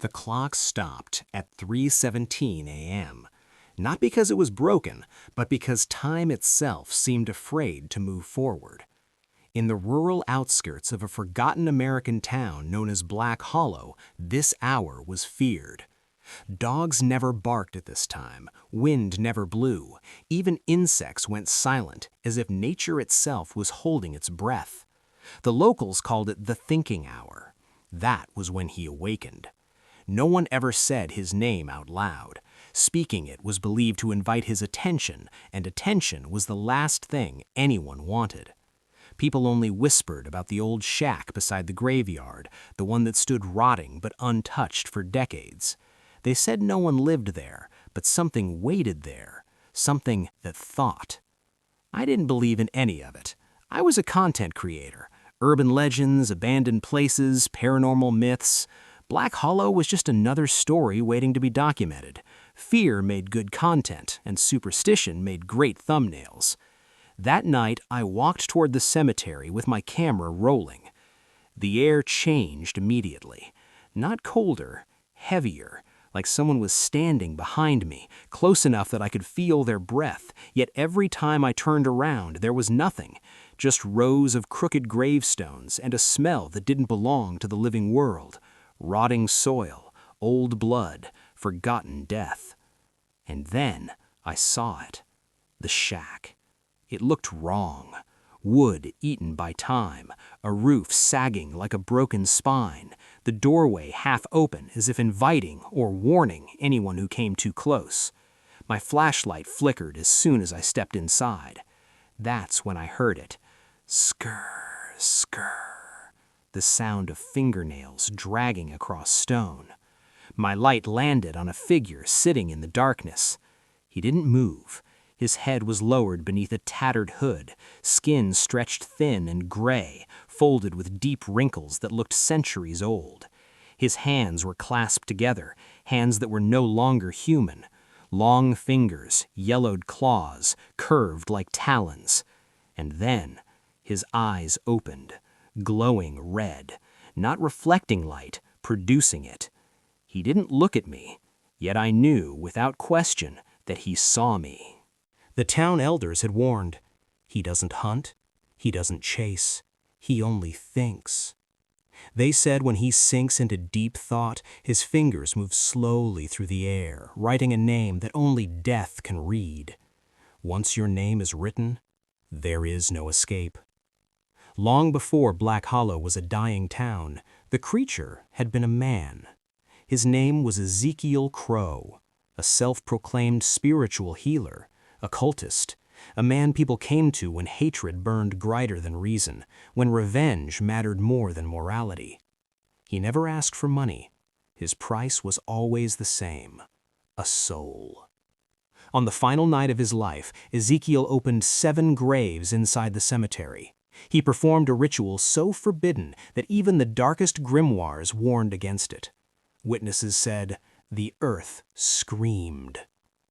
The clock stopped at 3:17 a.m., not because it was broken, but because time itself seemed afraid to move forward. In the rural outskirts of a forgotten American town known as Black Hollow, this hour was feared. Dogs never barked at this time, wind never blew, even insects went silent as if nature itself was holding its breath. The locals called it the thinking hour. That was when he awakened. No one ever said his name out loud. Speaking it was believed to invite his attention, and attention was the last thing anyone wanted. People only whispered about the old shack beside the graveyard, the one that stood rotting but untouched for decades. They said no one lived there, but something waited there, something that thought. I didn't believe in any of it. I was a content creator. Urban legends, abandoned places, paranormal myths. Black Hollow was just another story waiting to be documented. Fear made good content, and superstition made great thumbnails. That night, I walked toward the cemetery with my camera rolling. The air changed immediately. Not colder, heavier, like someone was standing behind me, close enough that I could feel their breath, yet every time I turned around, there was nothing, just rows of crooked gravestones and a smell that didn't belong to the living world. Rotting soil, old blood, forgotten death. And then I saw it. The shack. It looked wrong. Wood eaten by time, a roof sagging like a broken spine, the doorway half open as if inviting or warning anyone who came too close. My flashlight flickered as soon as I stepped inside. That's when I heard it. Skr, skr. The sound of fingernails dragging across stone. My light landed on a figure sitting in the darkness. He didn't move. His head was lowered beneath a tattered hood, skin stretched thin and gray, folded with deep wrinkles that looked centuries old. His hands were clasped together, hands that were no longer human. Long fingers, yellowed claws, curved like talons. And then his eyes opened, glowing red, not reflecting light, producing it. He didn't look at me, yet I knew, without question, that he saw me. The town elders had warned, he doesn't hunt, he doesn't chase, he only thinks. They said when he sinks into deep thought, his fingers move slowly through the air, writing a name that only death can read. Once your name is written, there is no escape. Long before Black Hollow was a dying town, the creature had been a man. His name was Ezekiel Crow, a self-proclaimed spiritual healer, occultist, a man people came to when hatred burned brighter than reason, when revenge mattered more than morality. He never asked for money. His price was always the same: a soul. On the final night of his life, Ezekiel opened 7 graves inside the cemetery. He performed a ritual so forbidden that even the darkest grimoires warned against it. Witnesses said, the earth screamed.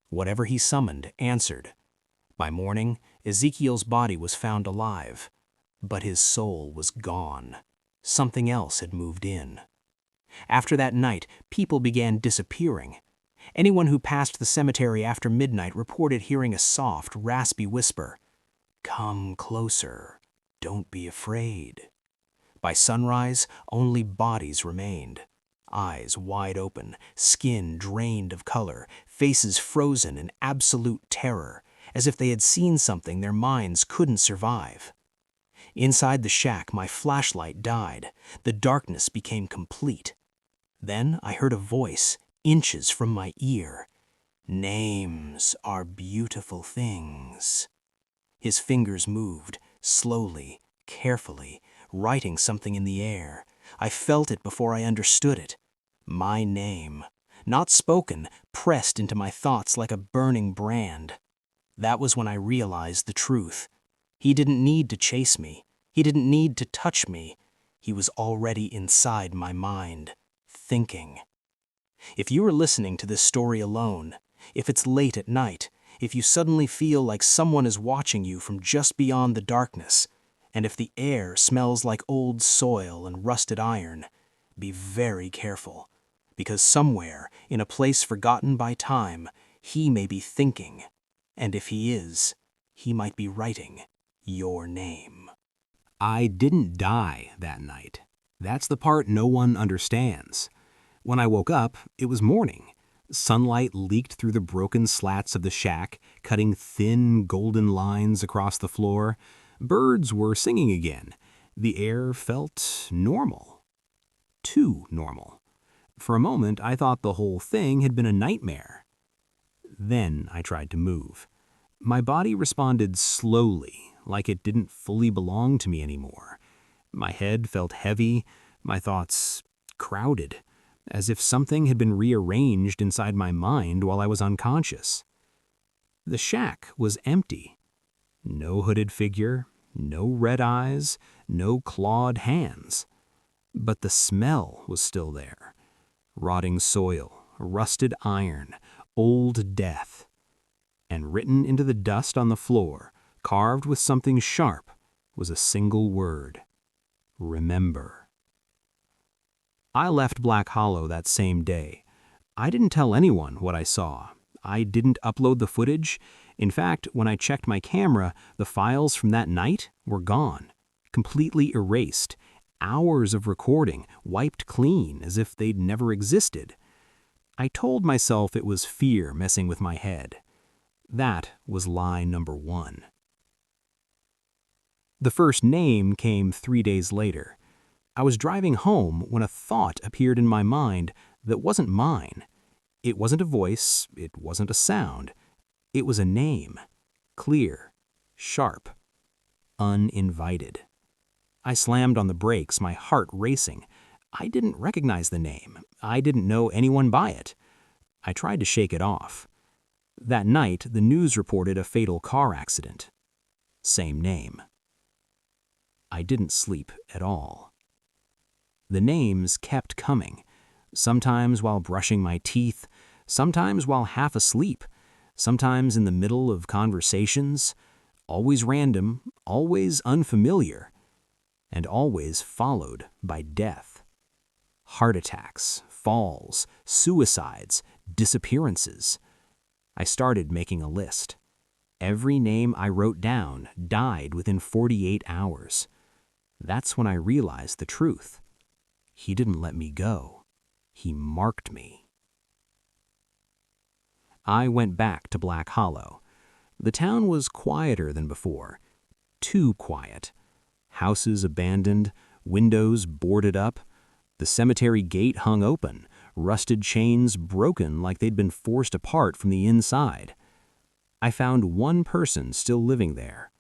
Whatever he summoned answered. By morning, Ezekiel's body was found alive, but his soul was gone. Something else had moved in. After that night, people began disappearing. Anyone who passed the cemetery after midnight reported hearing a soft, raspy whisper, "Come closer, don't be afraid." By sunrise, only bodies remained. Eyes wide open, skin drained of color, faces frozen in absolute terror, as if they had seen something their minds couldn't survive. Inside the shack, my flashlight died. The darkness became complete. Then I heard a voice, inches from my ear. Names are beautiful things. His fingers moved, slowly, carefully, writing something in the air. I felt it before I understood it. My name, not spoken, pressed into my thoughts like a burning brand. That was when I realized the truth. He didn't need to chase me. He didn't need to touch me. He was already inside my mind, thinking. If you are listening to this story alone, if it's late at night, if you suddenly feel like someone is watching you from just beyond the darkness, and if the air smells like old soil and rusted iron, be very careful. because somewhere, in a place forgotten by time, he may be thinking, and if he is, he might be writing your name. I didn't die that night. That's the part no one understands. When I woke up, it was morning. Sunlight leaked through the broken slats of the shack, cutting thin, golden lines across the floor. Birds were singing again. The air felt normal. Too normal. For a moment, I thought the whole thing had been a nightmare. Then I tried to move. My body responded slowly, like it didn't fully belong to me anymore. My head felt heavy, my thoughts crowded, as if something had been rearranged inside my mind while I was unconscious. The shack was empty. No hooded figure, no red eyes, no clawed hands. But the smell was still there. Rotting soil, rusted iron, old death. And written into the dust on the floor, carved with something sharp, was a single word: remember. I left Black Hollow that same day. I didn't tell anyone what I saw. I didn't upload the footage. In fact, when I checked my camera, the files from that night were gone, completely erased. Hours of recording wiped clean as if they'd never existed. I told myself it was fear messing with my head. That was lie number 1. The first name came 3 days later. I was driving home when a thought appeared in my mind that wasn't mine. It wasn't a voice, it wasn't a sound. It was a name. Clear, sharp, uninvited. I slammed on the brakes, my heart racing. I didn't recognize the name. I didn't know anyone by it. I tried to shake it off. That night, the news reported a fatal car accident. Same name. I didn't sleep at all. The names kept coming, sometimes while brushing my teeth, sometimes while half asleep, sometimes in the middle of conversations, always random, always unfamiliar, and always followed by death. Heart attacks, falls, suicides, disappearances. I started making a list. Every name I wrote down died within 48 hours. That's when I realized the truth. He didn't let me go. He marked me. I went back to Black Hollow. The town was quieter than before. Too quiet. Houses abandoned, windows boarded up. The cemetery gate hung open, rusted chains broken like they'd been forced apart from the inside. I found one person still living there,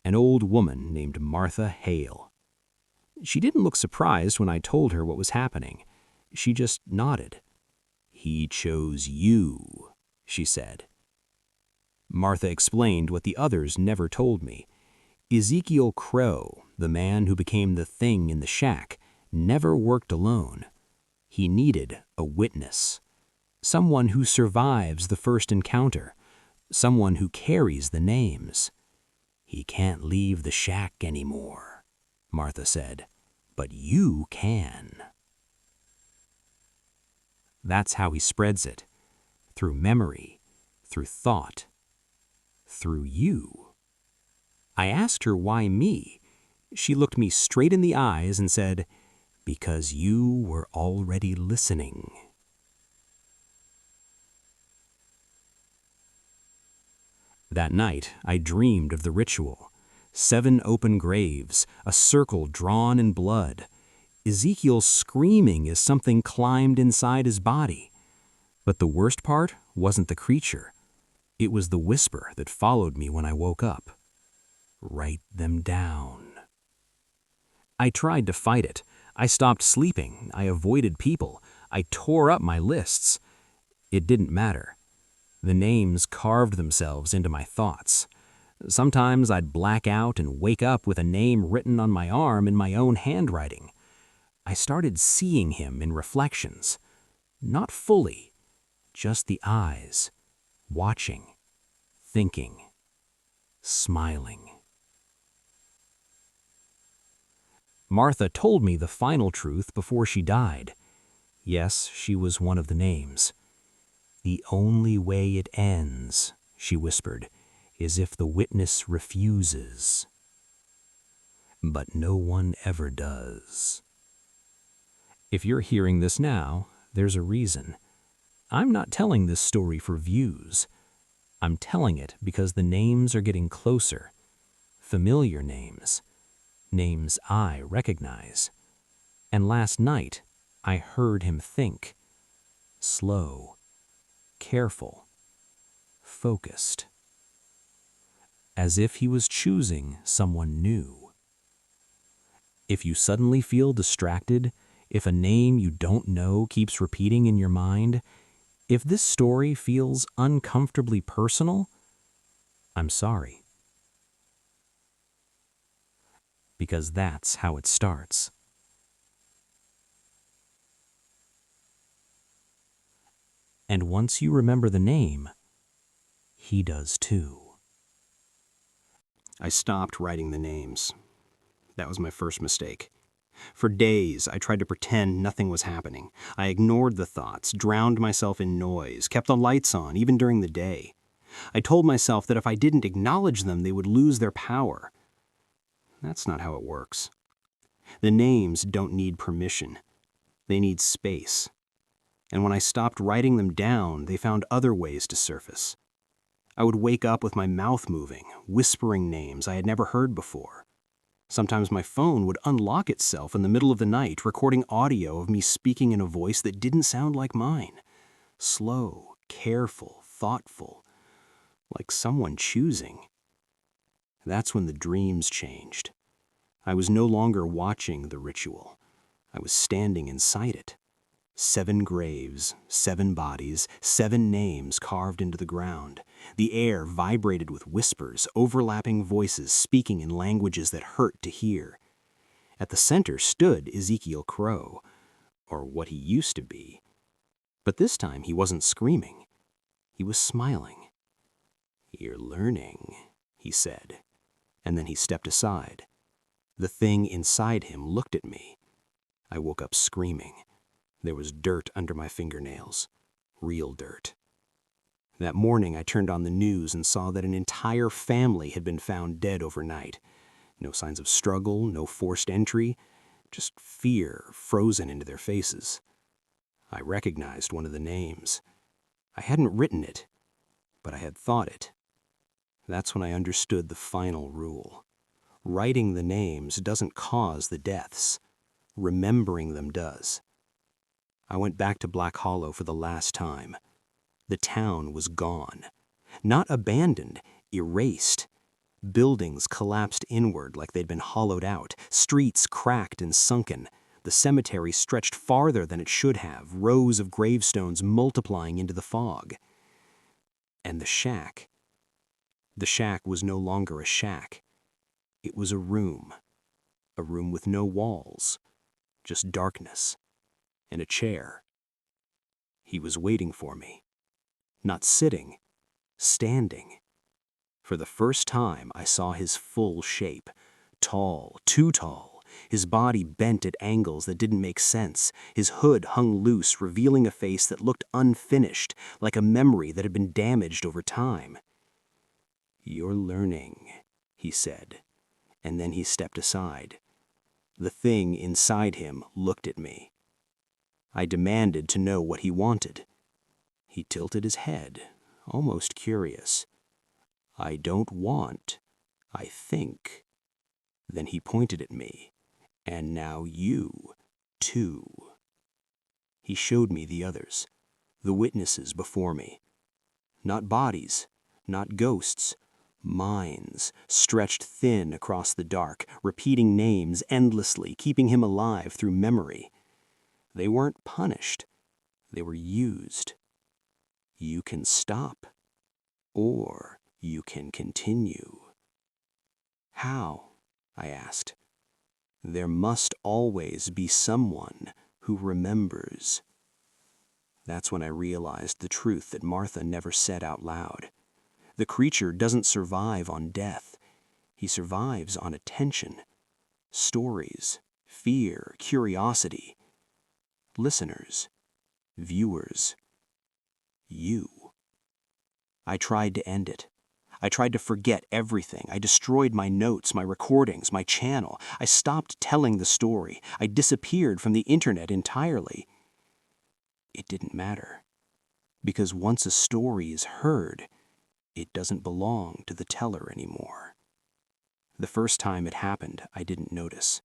an old woman named Martha Hale. She didn't look surprised when I told her what was happening. She just nodded. "He chose you," she said. Martha explained what the others never told me. Ezekiel Crow, the man who became the thing in the shack, never worked alone. He needed a witness. Someone who survives the first encounter. Someone who carries the names. "He can't leave the shack anymore," Martha said. "But you can." That's how he spreads it. Through memory, through thought, through you. I asked her why me. She looked me straight in the eyes and said, "Because you were already listening." That night, I dreamed of the ritual. 7 open graves, a circle drawn in blood. Ezekiel screaming as something climbed inside his body. But the worst part wasn't the creature. It was the whisper that followed me when I woke up. "Write them down." I tried to fight it. I stopped sleeping. I avoided people. I tore up my lists. It didn't matter. The names carved themselves into my thoughts. Sometimes I'd black out and wake up with a name written on my arm in my own handwriting. I started seeing him in reflections. Not fully, just the eyes, watching, thinking, smiling. Martha told me the final truth before she died. Yes, she was one of the names. "The only way it ends," she whispered, "is if the witness refuses." But no one ever does. If you're hearing this now, there's a reason. I'm not telling this story for views. I'm telling it because the names are getting closer. Familiar names. Names I recognize. And last night, I heard him think. Slow. Careful. Focused. As if he was choosing someone new. If you suddenly feel distracted, if a name you don't know keeps repeating in your mind, if this story feels uncomfortably personal, I'm sorry. Because that's how it starts. And once you remember the name, he does too. I stopped writing the names. That was my first mistake. For days, I tried to pretend nothing was happening. I ignored the thoughts, drowned myself in noise, kept the lights on, even during the day. I told myself that if I didn't acknowledge them, they would lose their power. That's not how it works. The names don't need permission. They need space. And when I stopped writing them down, they found other ways to surface. I would wake up with my mouth moving, whispering names I had never heard before. Sometimes my phone would unlock itself in the middle of the night, recording audio of me speaking in a voice that didn't sound like mine. Slow, careful, thoughtful, like someone choosing. That's when the dreams changed. I was no longer watching the ritual. I was standing inside it. 7 graves, 7 bodies, 7 names carved into the ground. The air vibrated with whispers, overlapping voices speaking in languages that hurt to hear. At the center stood Ezekiel Crow, or what he used to be. But this time he wasn't screaming. He was smiling. "You're learning," he said, and then he stepped aside. The thing inside him looked at me. I woke up screaming. There was dirt under my fingernails. Real dirt. That morning I turned on the news and saw that an entire family had been found dead overnight. No signs of struggle, no forced entry, just fear frozen into their faces. I recognized one of the names. I hadn't written it, but I had thought it. That's when I understood the final rule. Writing the names doesn't cause the deaths. Remembering them does. I went back to Black Hollow for the last time. The town was gone. Not abandoned, erased. Buildings collapsed inward like they'd been hollowed out, streets cracked and sunken. The cemetery stretched farther than it should have, rows of gravestones multiplying into the fog. And the shack. The shack was no longer a shack. It was a room with no walls, just darkness, and a chair. He was waiting for me. Not sitting, standing. For the first time, I saw his full shape. Tall, too tall. His body bent at angles that didn't make sense. His hood hung loose, revealing a face that looked unfinished, like a memory that had been damaged over time. "You're learning," he said, and then he stepped aside. The thing inside him looked at me. I demanded to know what he wanted. He tilted his head, almost curious. "I don't want, I think." Then he pointed at me. "And now you, too." He showed me the others, the witnesses before me. Not bodies, not ghosts, minds stretched thin across the dark, repeating names endlessly, keeping him alive through memory. They weren't punished. They were used. You can stop, or you can continue. "How?" I asked. "There must always be someone who remembers." That's when I realized the truth that Martha never said out loud. The creature doesn't survive on death. He survives on attention, stories, fear, curiosity. Listeners, viewers, you. I tried to end it. I tried to forget everything. I destroyed my notes, my recordings, my channel. I stopped telling the story. I disappeared from the internet entirely. It didn't matter, because once a story is heard, it doesn't belong to the teller anymore. The first time it happened, I didn't notice.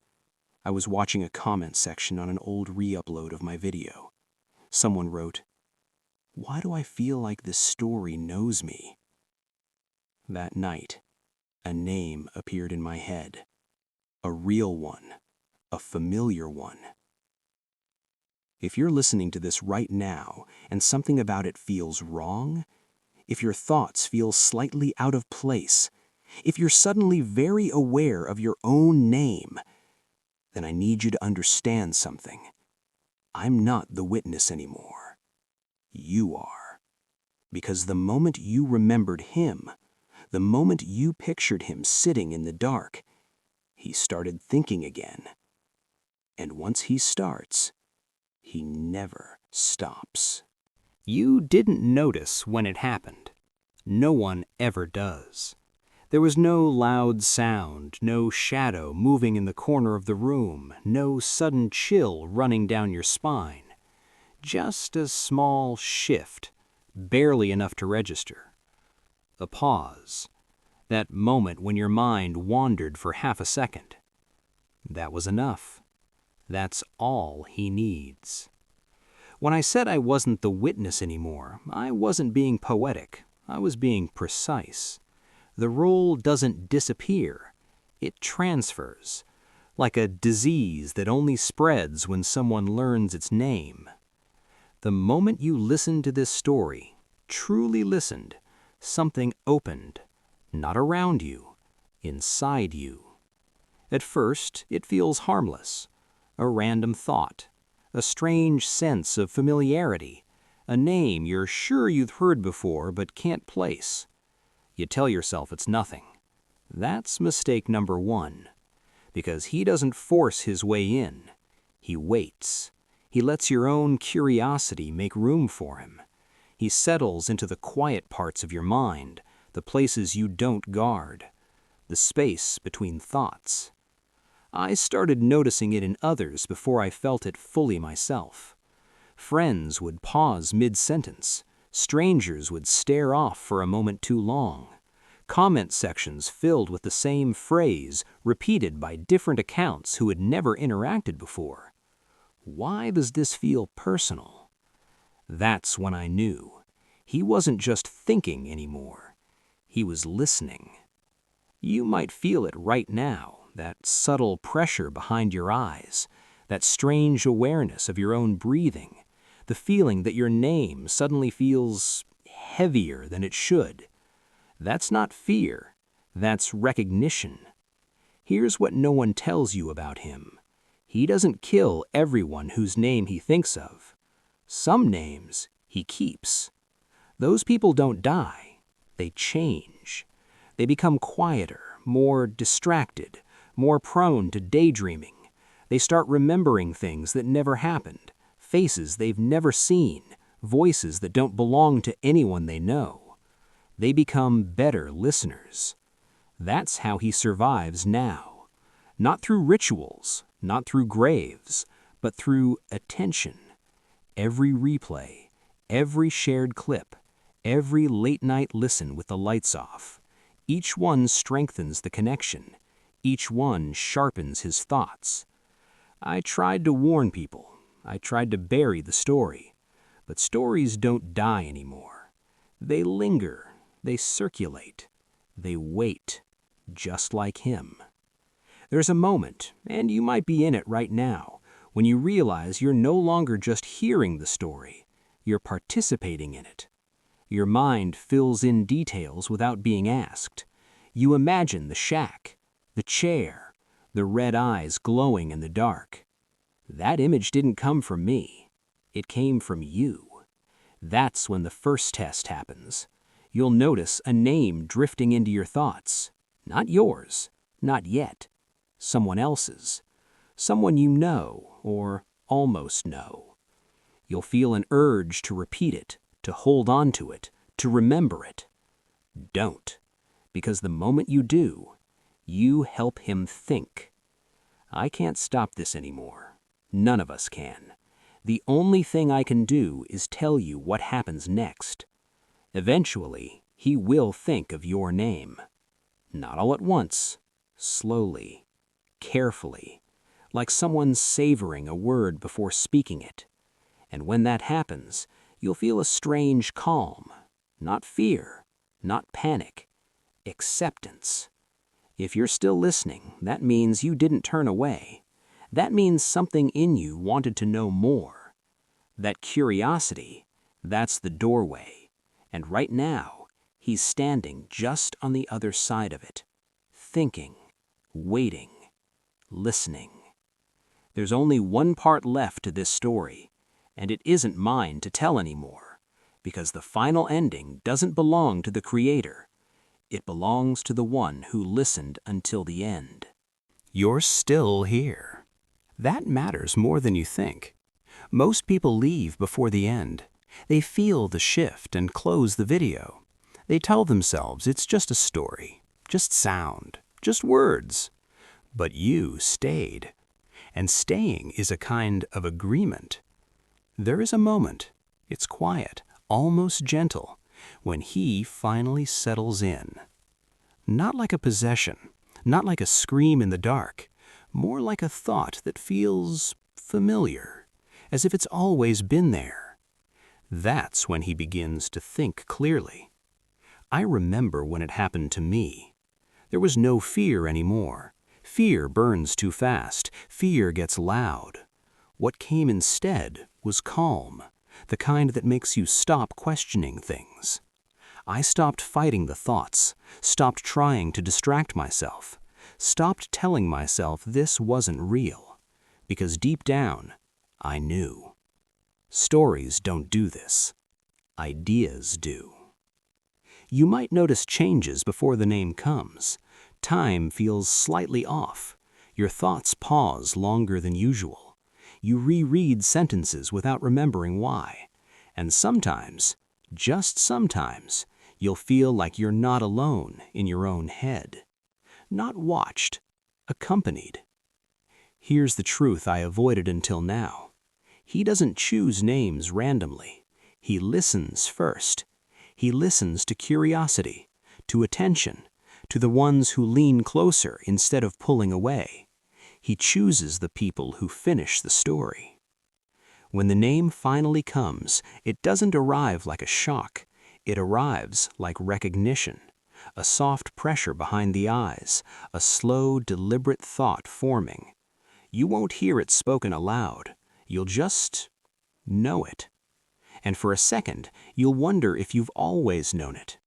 I was watching a comment section on an old re-upload of my video. Someone wrote, "Why do I feel like this story knows me?" That night, a name appeared in my head. A real one. A familiar one. If you're listening to this right now and something about it feels wrong, if your thoughts feel slightly out of place, if you're suddenly very aware of your own name, then I need you to understand something. I'm not the witness anymore. You are. Because the moment you remembered him, the moment you pictured him sitting in the dark, he started thinking again. And once he starts, he never stops. You didn't notice when it happened. No one ever does. There was no loud sound, no shadow moving in the corner of the room, no sudden chill running down your spine. Just a small shift, barely enough to register. A pause. That moment when your mind wandered for half a second. That was enough. That's all he needs. When I said I wasn't the witness anymore, I wasn't being poetic. I was being precise. The role doesn't disappear. It transfers, like a disease that only spreads when someone learns its name. The moment you listened to this story, truly listened, something opened, not around you, inside you. At first, it feels harmless, a random thought, a strange sense of familiarity, a name you're sure you've heard before but can't place. You tell yourself it's nothing. That's mistake number one, because he doesn't force his way in. He waits. He lets your own curiosity make room for him. He settles into the quiet parts of your mind, the places you don't guard, the space between thoughts. I started noticing it in others before I felt it fully myself. Friends would pause mid-sentence. Strangers would stare off for a moment too long. Comment sections filled with the same phrase repeated by different accounts who had never interacted before. Why does this feel personal? That's when I knew. He wasn't just thinking anymore. He was listening. You might feel it right now, that subtle pressure behind your eyes, that strange awareness of your own breathing, the feeling that your name suddenly feels heavier than it should. That's not fear, that's recognition. Here's what no one tells you about him. He doesn't kill everyone whose name he thinks of. Some names he keeps. Those people don't die, they change. They become quieter, more distracted, more prone to daydreaming. They start remembering things that never happened, faces they've never seen, voices that don't belong to anyone they know. They become better listeners. That's how he survives now. Not through rituals, not through graves, but through attention. Every replay, every shared clip, every late-night listen with the lights off. Each one strengthens the connection. Each one sharpens his thoughts. I tried to warn people. I tried to bury the story. But stories don't die anymore. They linger. They circulate. They wait, just like him. There's a moment, and you might be in it right now, when you realize you're no longer just hearing the story. You're participating in it. Your mind fills in details without being asked. You imagine the shack, the chair, the red eyes glowing in the dark. That image didn't come from me. It came from you. That's when the first test happens. You'll notice a name drifting into your thoughts. Not yours, not yet. Someone else's. Someone you know, or almost know. You'll feel an urge to repeat it, to hold on to it, to remember it. Don't, because the moment you do, you help him think. I can't stop this anymore. None of us can. The only thing I can do is tell you what happens next. Eventually, he will think of your name. Not all at once, slowly, carefully, like someone savoring a word before speaking it. And when that happens, you'll feel a strange calm, not fear, not panic, acceptance. If you're still listening, that means you didn't turn away. That means something in you wanted to know more. That curiosity, that's the doorway. And right now, he's standing just on the other side of it, thinking, waiting, listening. There's only one part left to this story, and it isn't mine to tell anymore, because the final ending doesn't belong to the creator. It belongs to the one who listened until the end. You're still here. That matters more than you think. Most people leave before the end. They feel the shift and close the video. They tell themselves it's just a story, just sound, just words. But you stayed. And staying is a kind of agreement. There is a moment, it's quiet, almost gentle, when he finally settles in. Not like a possession, not like a scream in the dark, more like a thought that feels familiar, as if it's always been there. That's when he begins to think clearly. I remember when it happened to me. There was no fear anymore. Fear burns too fast. Fear gets loud. What came instead was calm, the kind that makes you stop questioning things. I stopped fighting the thoughts, stopped trying to distract myself, stopped telling myself this wasn't real, because deep down, I knew. Stories don't do this. Ideas do. You might notice changes before the name comes. Time feels slightly off. Your thoughts pause longer than usual. You reread sentences without remembering why. And sometimes, just sometimes, you'll feel like you're not alone in your own head. Not watched, accompanied. Here's the truth I avoided until now. He doesn't choose names randomly. He listens first. He listens to curiosity, to attention, to the ones who lean closer instead of pulling away. He chooses the people who finish the story. When the name finally comes, it doesn't arrive like a shock. It arrives like recognition, a soft pressure behind the eyes, a slow, deliberate thought forming. You won't hear it spoken aloud. You'll just know it. And for a second, you'll wonder if you've always known it,